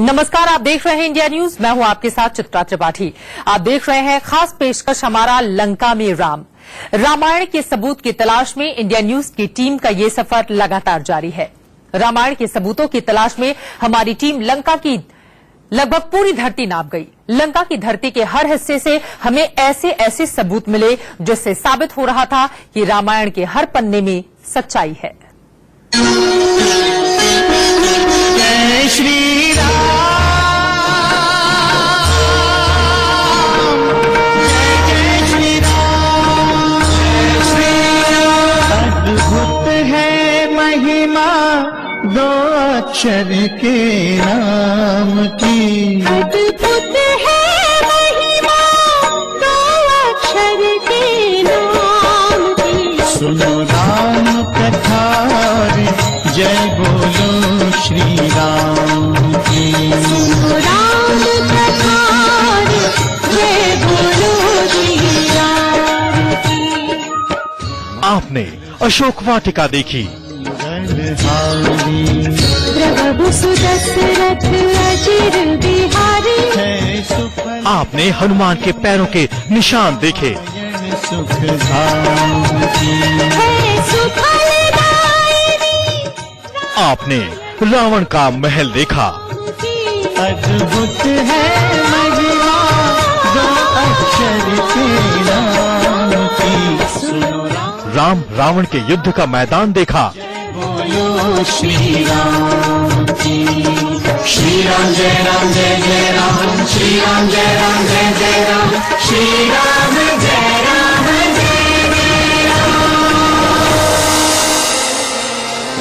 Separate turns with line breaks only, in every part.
नमस्कार, आप देख रहे हैं इंडिया न्यूज। मैं हूं आपके साथ चित्रा त्रिपाठी। आप देख रहे हैं खास पेशकश हमारा लंका में राम। रामायण के सबूत की तलाश में इंडिया न्यूज की टीम का ये सफर लगातार जारी है। रामायण के सबूतों की तलाश में हमारी टीम लंका की लगभग पूरी धरती नाप गई। लंका की धरती के हर हिस्से से हमें ऐसे ऐसे सबूत मिले जिससे साबित हो रहा था कि रामायण के हर पन्ने में सच्चाई है।
जय श्री राम, जय श्री राम, जय श्री राम। अद्भुत है महिमा दो अक्षर के नाम की,
अद्भुत है महिमा दो अक्षर के नाम की।
सुनो राम कथा जय बोलो श्री राम की।
सुनो राम कथा जय बोलो श्री राम की।
आपने अशोक वाटिका देखी,
प्रभु सुदशरथ अजिर बिहारी।
आपने हनुमान के पैरों के निशान देखे, आपने रावण का महल देखा,
अद्भुत है महिमा दो अक्षर के नाम की।
राम रावण के युद्ध का मैदान देखा,
बोलो श्री राम की। श्री राम जय राम जय जय राम, श्री राम जय राम जय जय राम, श्री राम जय राम जय जय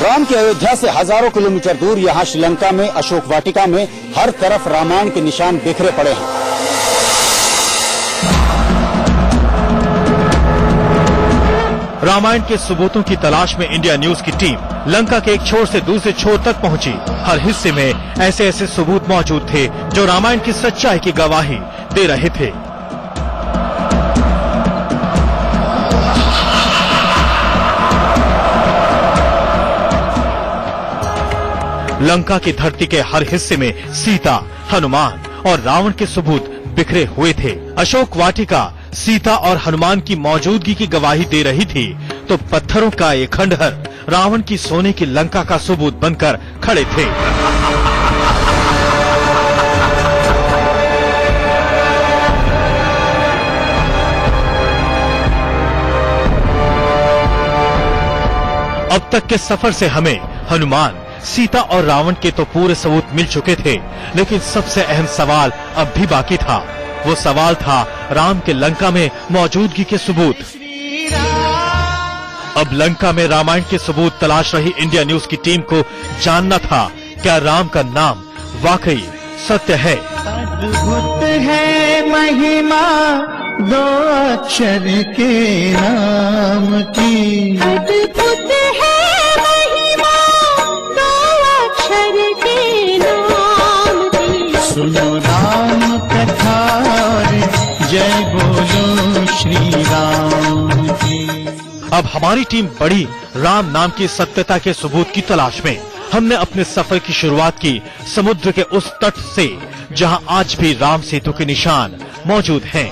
राम की अयोध्या से हजारों किलोमीटर दूर यहाँ श्रीलंका में अशोक वाटिका में हर तरफ रामायण के निशान बिखरे पड़े हैं।
रामायण के सबूतों की तलाश में इंडिया न्यूज की टीम लंका के एक छोर से दूसरे छोर तक पहुंची। हर हिस्से में ऐसे ऐसे सबूत मौजूद थे जो रामायण की सच्चाई की गवाही दे रहे थे। लंका की धरती के हर हिस्से में सीता, हनुमान और रावण के सबूत बिखरे हुए थे। अशोक वाटिका सीता और हनुमान की मौजूदगी की गवाही दे रही थी, तो पत्थरों का ये खंडहर रावण की सोने की लंका का सबूत बनकर खड़े थे। अब तक के सफर से हमें हनुमान, सीता और रावण के तो पूरे सबूत मिल चुके थे, लेकिन सबसे अहम सवाल अब भी बाकी था। वो सवाल था राम के लंका में मौजूदगी के सबूत। अब लंका में रामायण के सबूत तलाश रही इंडिया न्यूज की टीम को जानना था, क्या राम का नाम वाकई सत्य है।
अद्भुत है महिमा दो अक्षर के नाम की,
अद्भुत है महिमा दो अक्षर के नाम की।
सुनो राम कथा जय बोलो श्री राम की।
अब हमारी टीम बढ़ी राम नाम की सत्यता के सबूत की तलाश में। हमने अपने सफर की शुरुआत की समुद्र के उस तट से जहां आज भी राम सेतु के निशान मौजूद हैं।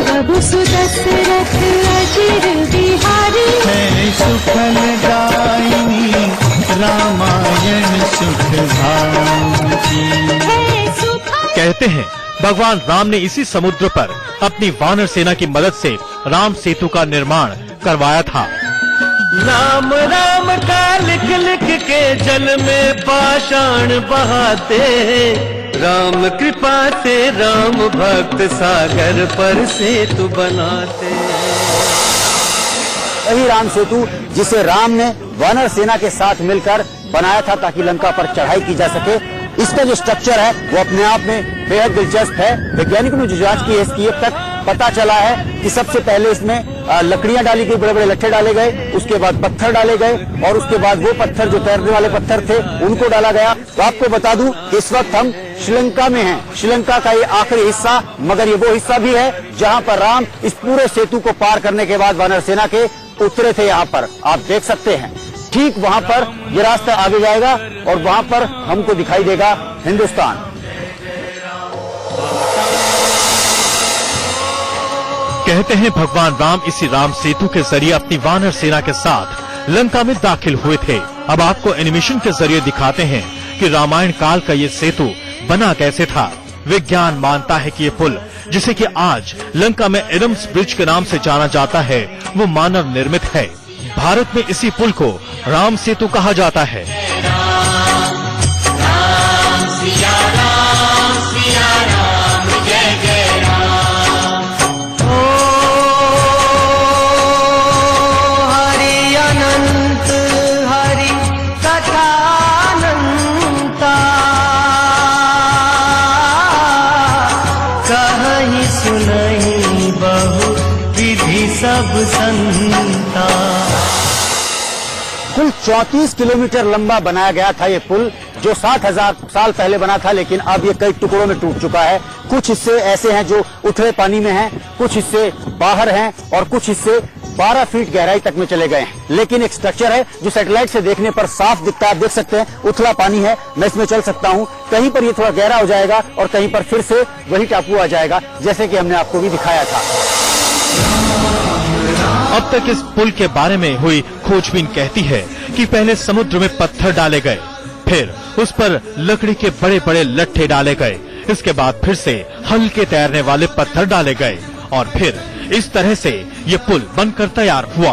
प्रभु सुदशरथ अजिर बिहारी।
है सुफल दायिनी रामायण सुखधाम की।
कहते हैं भगवान राम ने इसी समुद्र पर अपनी वानर सेना की मदद से राम सेतु का निर्माण करवाया था।
राम राम का लिख लिख के जल में पाषाण बहाते हैं। राम कृपा से राम भक्त सागर पर सेतु बनाते हैं।
वही राम सेतु जिसे राम ने वानर सेना के साथ मिलकर बनाया था ताकि लंका पर चढ़ाई की जा सके। इसका जो स्ट्रक्चर है वो अपने आप में बेहद दिलचस्प है। वैज्ञानिकों ने जो जांच की है इसकी अब तक पता चला है कि सबसे पहले इसमें लकड़ियां डाली गई, बड़े बड़े लट्ठे डाले गए, उसके बाद पत्थर डाले गए और उसके बाद वो पत्थर जो तैरने वाले पत्थर थे उनको डाला गया। तो आपको बता दूं कि इस वक्त हम श्रीलंका में हैं। श्रीलंका का ये आखिरी हिस्सा, मगर ये वो हिस्सा भी है जहां पर राम इस पूरे सेतु को पार करने के बाद वानर सेना के उतरे थे। यहाँ पर आप देख सकते हैं। ठीक वहां पर ये रास्ता आगे जाएगा और वहां पर हमको दिखाई देगा हिंदुस्तान।
कहते हैं भगवान राम इसी राम सेतु के जरिए अपनी वानर सेना के साथ लंका में दाखिल हुए थे। अब आपको एनिमेशन के जरिए दिखाते हैं कि रामायण काल का ये सेतु बना कैसे था। विज्ञान मानता है कि ये पुल, जिसे कि आज लंका में एडम्स ब्रिज के नाम से जाना जाता है, वो मानव निर्मित है। भारत में इसी पुल को राम सेतु कहा जाता है।
सब संता।
कुल 34 किलोमीटर लंबा बनाया गया था ये पुल, जो 7000 साल पहले बना था, लेकिन अब ये कई टुकड़ों में टूट चुका है। कुछ हिस्से ऐसे हैं जो उथले पानी में हैं, कुछ हिस्से बाहर हैं और कुछ हिस्से 12 फीट गहराई तक में चले गए हैं। लेकिन एक स्ट्रक्चर है जो सैटेलाइट से देखने पर साफ दिखता है। आप देख सकते हैं उथला पानी है, मैं इसमें चल सकता हूँ। कहीं पर ये थोड़ा गहरा हो जाएगा और कहीं पर फिर से वही टापू आ जाएगा, जैसे कि हमने आपको भी दिखाया था।
अब तक इस पुल के बारे में हुई खोजबीन कहती है कि पहले समुद्र में पत्थर डाले गए, फिर उस पर लकड़ी के बड़े बड़े लट्ठे डाले गए, इसके बाद फिर से हल्के तैरने वाले पत्थर डाले गए और फिर इस तरह से ये पुल बनकर तैयार हुआ।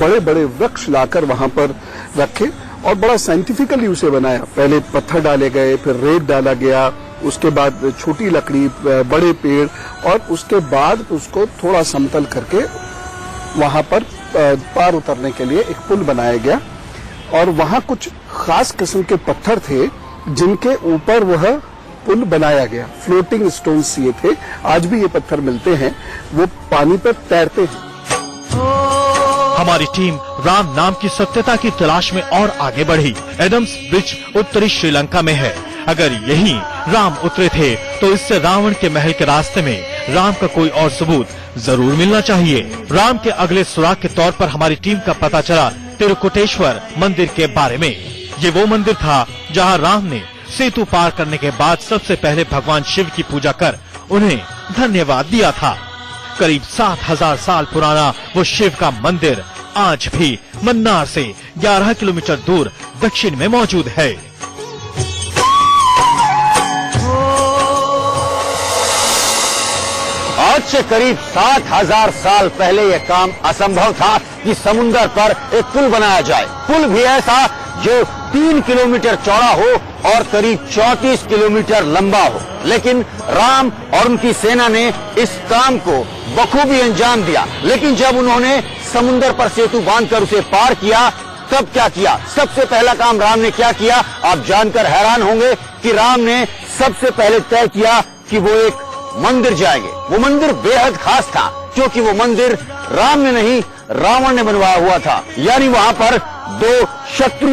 बड़े बड़े वृक्ष लाकर वहां पर रखे और बड़ा साइंटिफिकली उसे बनाया। पहले पत्थर डाले गए, फिर रेत डाला गया, उसके बाद छोटी लकड़ी, बड़े पेड़ और उसके बाद उसको थोड़ा समतल करके वहां पर पार उतरने के लिए एक पुल बनाया गया। और वहां कुछ खास किस्म के पत्थर थे जिनके ऊपर वह पुल बनाया गया। फ्लोटिंग स्टोन्स ये थे, आज भी ये पत्थर मिलते हैं, वो पानी पर तैरते हैं।
हमारी टीम राम नाम की सत्यता की तलाश में और आगे बढ़ी। एडम्स ब्रिज उत्तरी श्रीलंका में है। अगर यहीं राम उतरे थे तो इससे रावण के महल के रास्ते में राम का कोई और सबूत जरूर मिलना चाहिए। राम के अगले सुराग के तौर पर हमारी टीम का पता चला तिरुकुटेश्वर मंदिर के बारे में। ये वो मंदिर था जहां राम ने सेतु पार करने के बाद सबसे पहले भगवान शिव की पूजा कर उन्हें धन्यवाद दिया था। करीब 7000 साल पुराना वो शिव का मंदिर आज भी मन्नार से 11 किलोमीटर दूर दक्षिण में मौजूद है।
आज से करीब 7000 साल पहले यह काम असंभव था कि समुद्र पर एक पुल बनाया जाए। पुल भी ऐसा जो 3 किलोमीटर चौड़ा हो और करीब 34 किलोमीटर लंबा हो। लेकिन राम और उनकी सेना ने इस काम को बखूबी अंजाम दिया। लेकिन जब उन्होंने समुद्र पर सेतु बांधकर उसे पार किया, तब क्या किया? सबसे पहला काम राम ने क्या किया, आप जानकर हैरान होंगे कि राम ने सबसे पहले तय किया कि वो एक मंदिर जाएंगे। वो मंदिर बेहद खास था क्योंकि वो मंदिर राम ने नहीं, रावण ने बनवाया हुआ था। यानी वहां पर दो शत्रु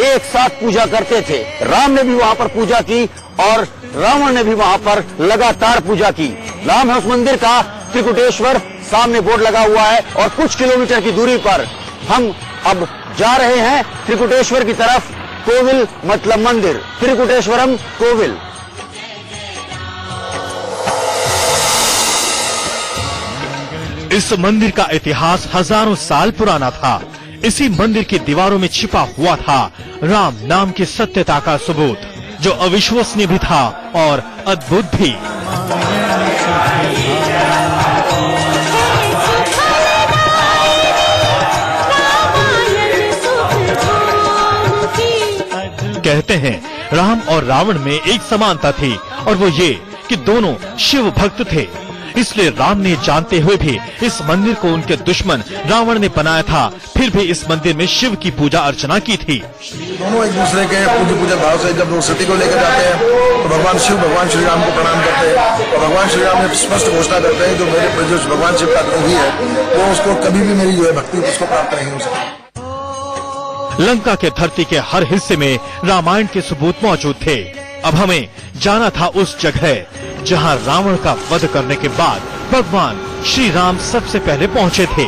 एक साथ पूजा करते थे। राम ने भी वहां पर पूजा की और रावण ने भी वहां पर लगातार पूजा की। नाम है उस मंदिर का त्रिकुटेश्वर, सामने बोर्ड लगा हुआ है और कुछ किलोमीटर की दूरी पर हम अब जा रहे हैं त्रिकुटेश्वर की तरफ। कोविल मतलब मंदिर, त्रिकुटेश्वरम कोविल।
इस मंदिर का इतिहास हजारों साल पुराना था। इसी मंदिर की दीवारों में छिपा हुआ था राम नाम की सत्यता का सबूत, जो अविश्वसनीय भी था और अद्भुत भी। कहते हैं राम और रावण में एक समानता थी और वो ये कि दोनों शिव भक्त थे। इसलिए राम ने जानते हुए भी इस मंदिर को उनके दुश्मन रावण ने बनाया था, फिर भी इस मंदिर में शिव की पूजा अर्चना की थी।
दोनों एक दूसरे के पूजा भाव से जब लोग सती को लेकर जाते हैं तो भगवान शिव भगवान श्री राम को प्रणाम करते हैं और भगवान श्री राम ने स्पष्ट घोषणा करते हैं जो भगवान शिव का द्रोही है वो उसको कभी भी मेरी जो है भक्ति उसको प्राप्त नहीं हो सकती।
लंका के धरती के हर हिस्से में रामायण के सबूत मौजूद थे। अब हमें जाना था उस जगह जहां रावण का वध करने के बाद भगवान श्री राम सबसे पहले पहुंचे थे।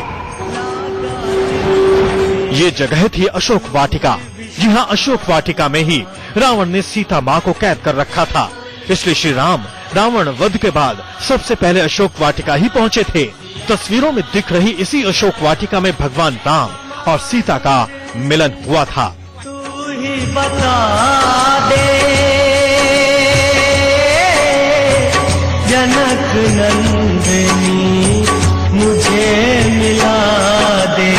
ये जगह थी अशोक वाटिका। जी हाँ, अशोक वाटिका में ही रावण ने सीता माँ को कैद कर रखा था। इसलिए श्री राम रावण वध के बाद सबसे पहले अशोक वाटिका ही पहुँचे थे। तस्वीरों में दिख रही इसी अशोक वाटिका में भगवान राम और सीता का मिलन हुआ था।
तू ही बता दे जनक नंदिनी मुझे मिला दे।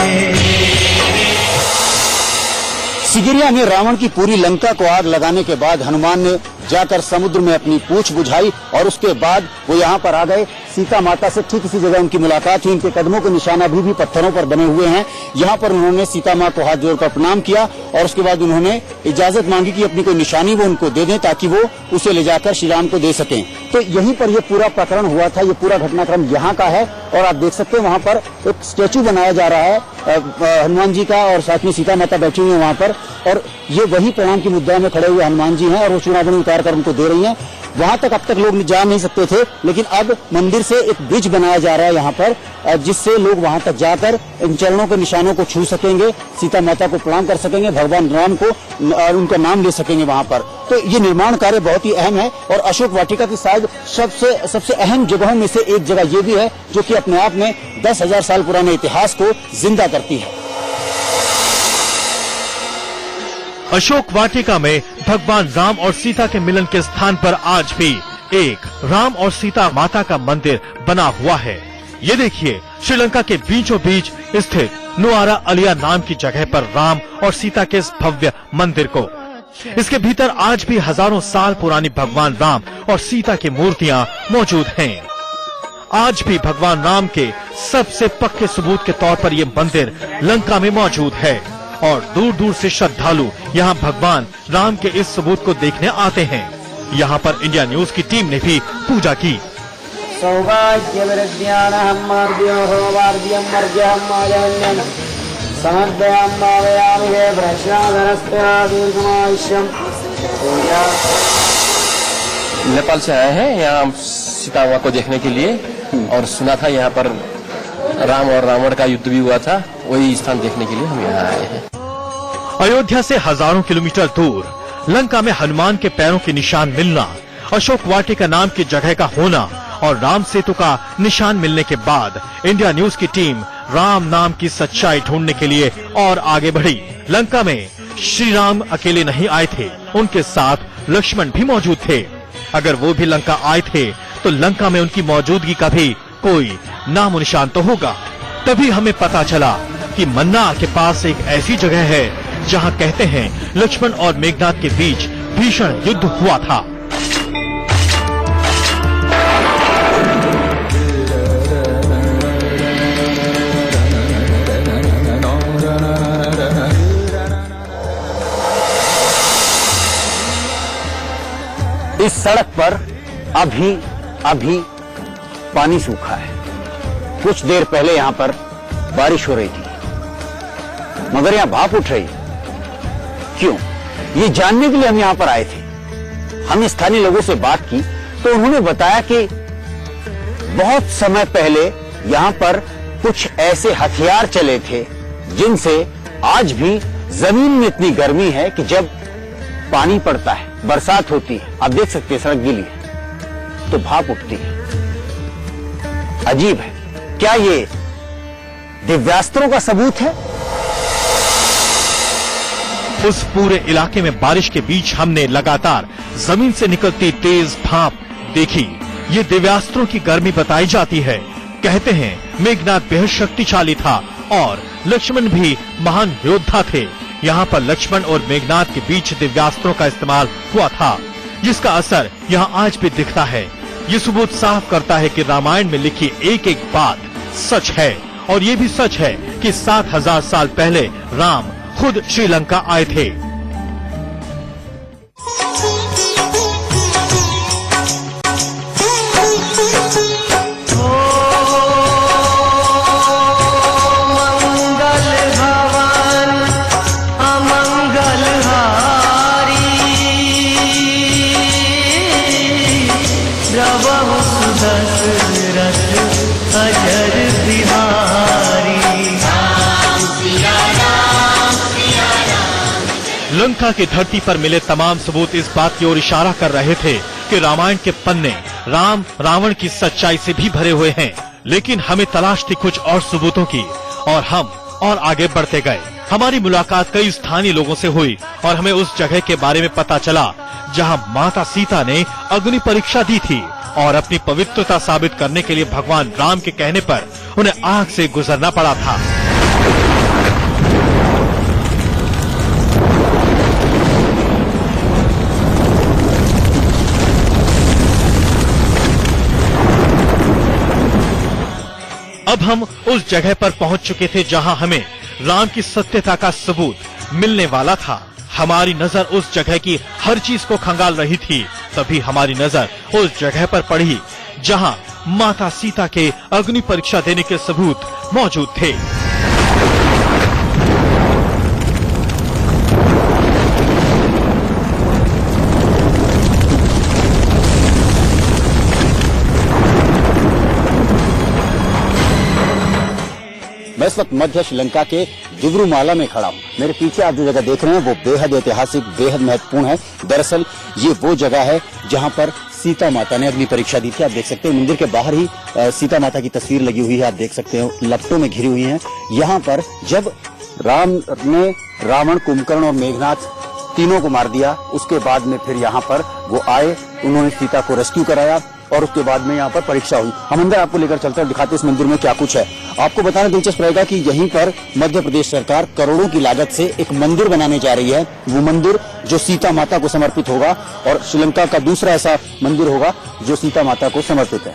सिगिरिया में रावण की पूरी लंका को आग लगाने के बाद हनुमान ने जाकर समुद्र में अपनी पूंछ बुझाई और उसके बाद वो यहाँ पर आ गए। सीता माता से ठीक इसी जगह उनकी मुलाकात हुई। इनके कदमों के निशान अभी भी पत्थरों पर बने हुए हैं। यहाँ पर उन्होंने सीता माँ को हाथ जोड़कर प्रणाम किया और उसके बाद उन्होंने इजाजत मांगी कि अपनी कोई निशानी वो उनको दे दें ताकि वो उसे ले जाकर श्री राम को दे सकें। तो यहीं पर ये पूरा प्रकरण हुआ था। ये पूरा घटनाक्रम यहाँ का है और आप देख सकते हैं वहाँ पर एक स्टेचू बनाया जा रहा है हनुमान जी का और साथ में सीता माता बैठी हुई है वहाँ पर। और ये वही प्रणाम की मुद्रा में खड़े हुए हनुमान जी हैं और वो चूड़ामणि उतार कर उनको दे रही हैं। वहां तक अब तक लोग जा नहीं सकते थे, लेकिन अब मंदिर से एक ब्रिज बनाया जा रहा है यहाँ पर, जिससे लोग वहां तक जाकर इन चरणों के निशानों को छू सकेंगे, सीता माता को प्रणाम कर सकेंगे, भगवान राम को और उनका नाम ले सकेंगे वहां पर। तो ये निर्माण कार्य बहुत ही अहम है और अशोक वाटिका की शायद सबसे अहम जगहों में से एक जगह ये भी है जो कि अपने आप में 10,000 साल पुराने इतिहास को जिंदा करती है।
अशोक वाटिका में भगवान राम और सीता के मिलन के स्थान पर आज भी एक राम और सीता माता का मंदिर बना हुआ है। ये देखिए, श्रीलंका के बीचों बीच स्थित नुआरा अलिया नाम की जगह पर राम और सीता के इस भव्य मंदिर को। इसके भीतर आज भी हजारों साल पुरानी भगवान राम और सीता की मूर्तियां मौजूद हैं। आज भी भगवान राम के सबसे पक्के सबूत के तौर पर ये मंदिर लंका में मौजूद है और दूर दूर से श्रद्धालु यहाँ भगवान राम के इस सबूत को देखने आते हैं। यहाँ पर इंडिया न्यूज की टीम ने भी पूजा की।
नेपाल से आए हैं यहाँ सीता माँ को देखने के लिए और सुना था यहाँ पर राम और रावण का युद्ध भी हुआ था, वही स्थान देखने के लिए हम यहाँ आए हैं।
अयोध्या से हजारों किलोमीटर दूर लंका में हनुमान के पैरों के निशान मिलना, अशोक वाटिका नाम की जगह का होना और राम सेतु का निशान मिलने के बाद इंडिया न्यूज की टीम राम नाम की सच्चाई ढूंढने के लिए और आगे बढ़ी। लंका में श्री राम अकेले नहीं आए थे, उनके साथ लक्ष्मण भी मौजूद थे। अगर वो भी लंका आए थे तो लंका में उनकी मौजूदगी का भी कोई नामो निशान तो होगा। तभी हमें पता चला कि मन्ना के पास एक ऐसी जगह है जहां कहते हैं लक्ष्मण और मेघनाद के बीच भीषण युद्ध हुआ था।
इस सड़क पर अभी पानी सूखा है। कुछ देर पहले यहां पर बारिश हो रही थी, मगर यहां भाप उठ रही है। क्यों? ये जानने के लिए हम यहां पर आए थे। हमने स्थानीय लोगों से बात की तो उन्होंने बताया कि बहुत समय पहले यहां पर कुछ ऐसे हथियार चले थे जिनसे आज भी जमीन में इतनी गर्मी है कि जब पानी पड़ता है, बरसात होती है, आप देख सकते हैं सड़क गीली है तो भाप उठती है। अजीब है, क्या ये दिव्यास्त्रों का सबूत है?
उस पूरे इलाके में बारिश के बीच हमने लगातार जमीन से निकलती तेज भाप देखी। ये दिव्यास्त्रों की गर्मी बताई जाती है। कहते हैं मेघनाद बेहद शक्तिशाली था और लक्ष्मण भी महान योद्धा थे। यहाँ पर लक्ष्मण और मेघनाद के बीच दिव्यास्त्रों का इस्तेमाल हुआ था, जिसका असर यहाँ आज भी दिखता है। ये सबूत साफ करता है कि रामायण में लिखी एक एक बात सच है और ये भी सच है कि 7,000 साल पहले राम खुद श्रीलंका आए थे।
अजर बिहारी राम सिया राम
लंका की धरती पर मिले तमाम सबूत इस बात की ओर इशारा कर रहे थे कि रामायण के पन्ने राम रावण की सच्चाई से भी भरे हुए हैं। लेकिन हमें तलाश थी कुछ और सबूतों की और हम और आगे बढ़ते गए। हमारी मुलाकात कई स्थानीय लोगों से हुई और हमें उस जगह के बारे में पता चला जहां माता सीता ने अग्नि परीक्षा दी थी और अपनी पवित्रता साबित करने के लिए भगवान राम के कहने पर उन्हें आग से गुजरना पड़ा था। अब हम उस जगह पर पहुंच चुके थे जहां हमें राम की सत्यता का सबूत मिलने वाला था। हमारी नजर उस जगह की हर चीज को खंगाल रही थी। तभी हमारी नजर उस जगह पर पड़ी जहां माता सीता के अग्नि परीक्षा देने के सबूत मौजूद थे।
मैं इस वक्त मध्य श्रीलंका के दिब्रुमाला में खड़ा हूँ। मेरे पीछे आप जो जगह देख रहे हैं वो बेहद ऐतिहासिक, बेहद महत्वपूर्ण है। दरअसल ये वो जगह है जहाँ पर सीता माता ने अग्नि परीक्षा दी थी। आप देख सकते हैं मंदिर के बाहर ही सीता माता की तस्वीर लगी हुई है। आप देख सकते हैं लपटों में घिरी हुई है। यहाँ पर जब राम ने रावण, कुंभकर्ण और मेघनाथ तीनों को मार दिया, उसके बाद में फिर यहाँ पर वो आए, उन्होंने सीता को रेस्क्यू कराया और उसके बाद में यहाँ पर परीक्षा हुई। हम अंदर आपको लेकर चलते हैं, दिखाते इस मंदिर में क्या कुछ है। आपको बताना दिलचस्प रहेगा कि यहीं पर मध्य प्रदेश सरकार करोड़ों की लागत से एक मंदिर बनाने जा रही है। वो मंदिर जो सीता माता को समर्पित होगा और श्रीलंका का दूसरा ऐसा मंदिर होगा जो सीता माता को समर्पित है।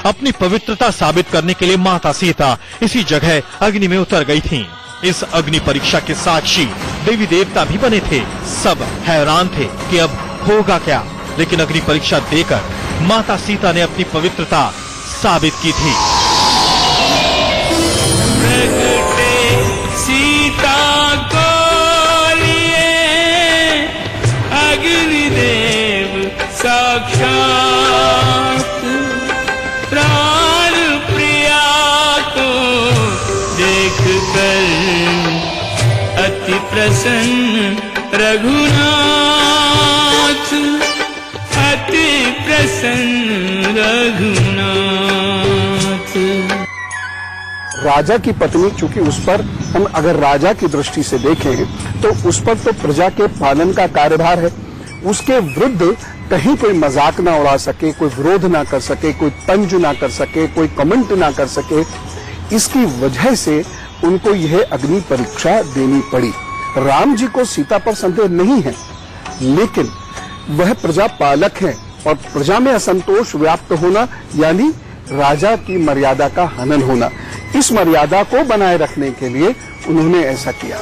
अपनी पवित्रता साबित करने के लिए माता सीता इसी जगह अग्नि में उतर गई थीं। इस अग्नि परीक्षा के साक्षी देवी देवता भी बने थे। सब हैरान थे कि अब होगा क्या, लेकिन अग्नि परीक्षा देकर माता सीता ने अपनी पवित्रता साबित की थी।
सीता को लिए अग्निदेव साक्षात, प्राण प्रिया को देख कर अति प्रसन्न रघुनाथ, अति प्रसन्न रघुनाथ।
राजा की पत्नी, चूंकि उस पर हम अगर राजा की दृष्टि से देखें तो उस पर तो प्रजा के पालन का कार्यभार है। उसके विरुद्ध कहीं कोई मजाक ना उड़ा सके, कोई विरोध ना कर सके, कोई तंज ना कर सके, कोई कमेंट ना कर सके, इसकी वजह से उनको यह अग्नि परीक्षा देनी पड़ी। राम जी को सीता पर संदेह नहीं है, लेकिन वह प्रजा पालक है और प्रजा में असंतोष व्याप्त होना यानी राजा की मर्यादा का हनन होना, इस मर्यादा को बनाए रखने के लिए उन्होंने ऐसा किया।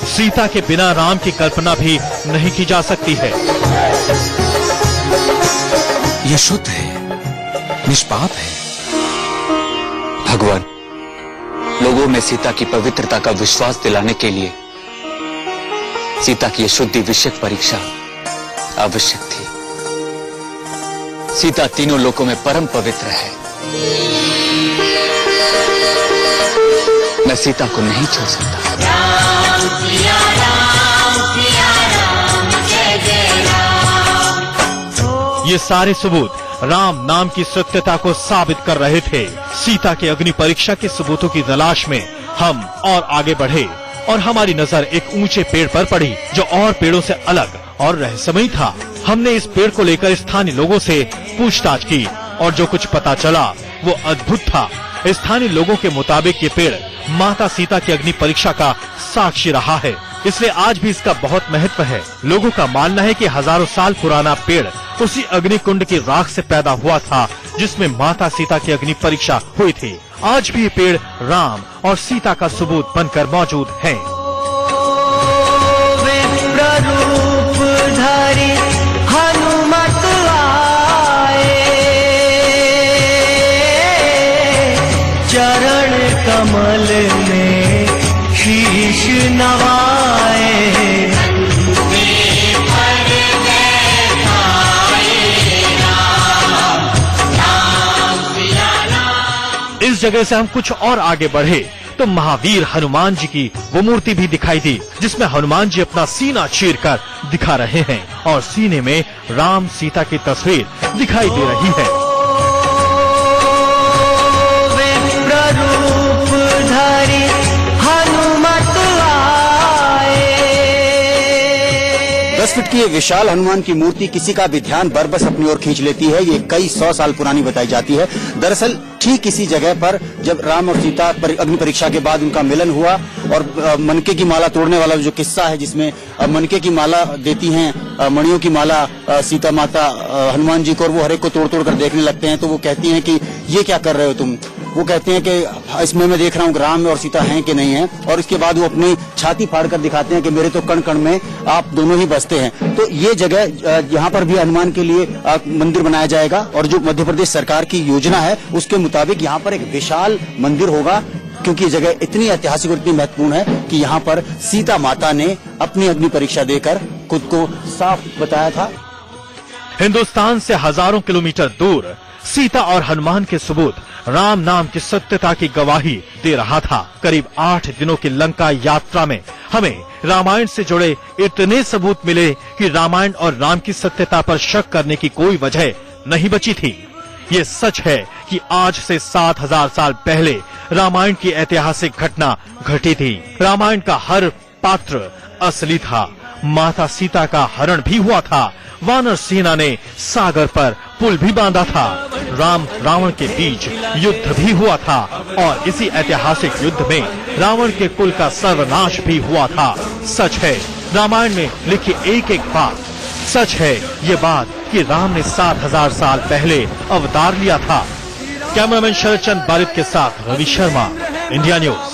सीता के बिना राम की कल्पना भी नहीं की जा सकती है।
यह शुद्ध है, निष्पाप है। भगवान, लोगों में सीता की पवित्रता का विश्वास दिलाने के लिए सीता की यह शुद्धि विषयक परीक्षा आवश्यक थी। सीता तीनों लोकों में परम पवित्र है। मैं सीता को नहीं छोड़ सकता।
राम सिया राम जय जय राम।
ये सारे सबूत राम नाम की सत्यता को साबित कर रहे थे। सीता के अग्नि परीक्षा के सबूतों की तलाश में हम और आगे बढ़े और हमारी नजर एक ऊंचे पेड़ पर पड़ी जो और पेड़ों से अलग और रहस्यमयी था। हमने इस पेड़ को लेकर स्थानीय लोगों से पूछताछ की और जो कुछ पता चला वो अद्भुत था। स्थानीय लोगों के मुताबिक ये पेड़ माता सीता की अग्नि परीक्षा का साक्षी रहा है, इसलिए आज भी इसका बहुत महत्व है। लोगों का मानना है कि हजारों साल पुराना पेड़ उसी अग्निकुंड की राख से पैदा हुआ था जिसमें माता सीता की अग्नि परीक्षा हुई थी। आज भी ये पेड़ राम और सीता का सबूत बनकर मौजूद है।
रूपधारी हनुमत आए, चरण कमल में शीश नवाए।
इस जगह से हम कुछ और आगे बढ़े तो तो महावीर हनुमान जी की वो मूर्ति भी दिखाई दी, जिसमें हनुमान जी अपना सीना चीरकर दिखा रहे हैं और सीने में राम सीता की तस्वीर दिखाई दे रही है।
रूपधारी हनुमत आए।
10 फीट की ये विशाल हनुमान की मूर्ति किसी का भी ध्यान बरबस अपनी ओर खींच लेती है। ये कई 100 साल पुरानी बताई जाती है। दरअसल ठीक इसी जगह पर जब राम और सीता अग्नि परीक्षा के बाद उनका मिलन हुआ और मनके की माला तोड़ने वाला जो किस्सा है, जिसमें मनके की माला देती हैं, मणियों की माला सीता माता हनुमान जी को, और वो हर एक को तोड़ तोड़ कर देखने लगते हैं। तो वो कहती हैं कि ये क्या कर रहे हो तुम? वो कहते हैं कि इसमें मैं देख रहा हूँ राम और सीता हैं कि नहीं है। और इसके बाद वो अपनी छाती फाड़कर दिखाते हैं कि मेरे तो कण कण में आप दोनों ही बसते हैं। तो ये जगह यहाँ पर भी हनुमान के लिए मंदिर बनाया जाएगा और जो मध्य प्रदेश सरकार की योजना है उसके मुताबिक यहाँ पर एक विशाल मंदिर होगा, क्योंकि ये जगह इतनी ऐतिहासिक और इतनी महत्वपूर्ण है कि यहाँ पर सीता माता ने अपनी अग्नि परीक्षा देकर खुद को साफ बताया था।
हिंदुस्तान से हजारों किलोमीटर दूर सीता और हनुमान के सबूत राम नाम की सत्यता की गवाही दे रहा था। करीब 8 दिनों की लंका यात्रा में हमें रामायण से जुड़े इतने सबूत मिले कि रामायण और राम की सत्यता पर शक करने की कोई वजह नहीं बची थी। ये सच है कि आज से 7000 साल पहले रामायण की ऐतिहासिक घटना घटी थी। रामायण का हर पात्र असली था। माता सीता का हरण भी हुआ था। वानर सेना ने सागर पर पुल भी बांधा था। राम रावण के बीच युद्ध भी हुआ था और इसी ऐतिहासिक युद्ध में रावण के कुल का सर्वनाश भी हुआ था। सच है रामायण में लिखी एक एक बात सच है। ये बात कि राम ने 7000 साल पहले अवतार लिया था। कैमरामैन शरद चंद बारिद के साथ रवि शर्मा, इंडिया न्यूज।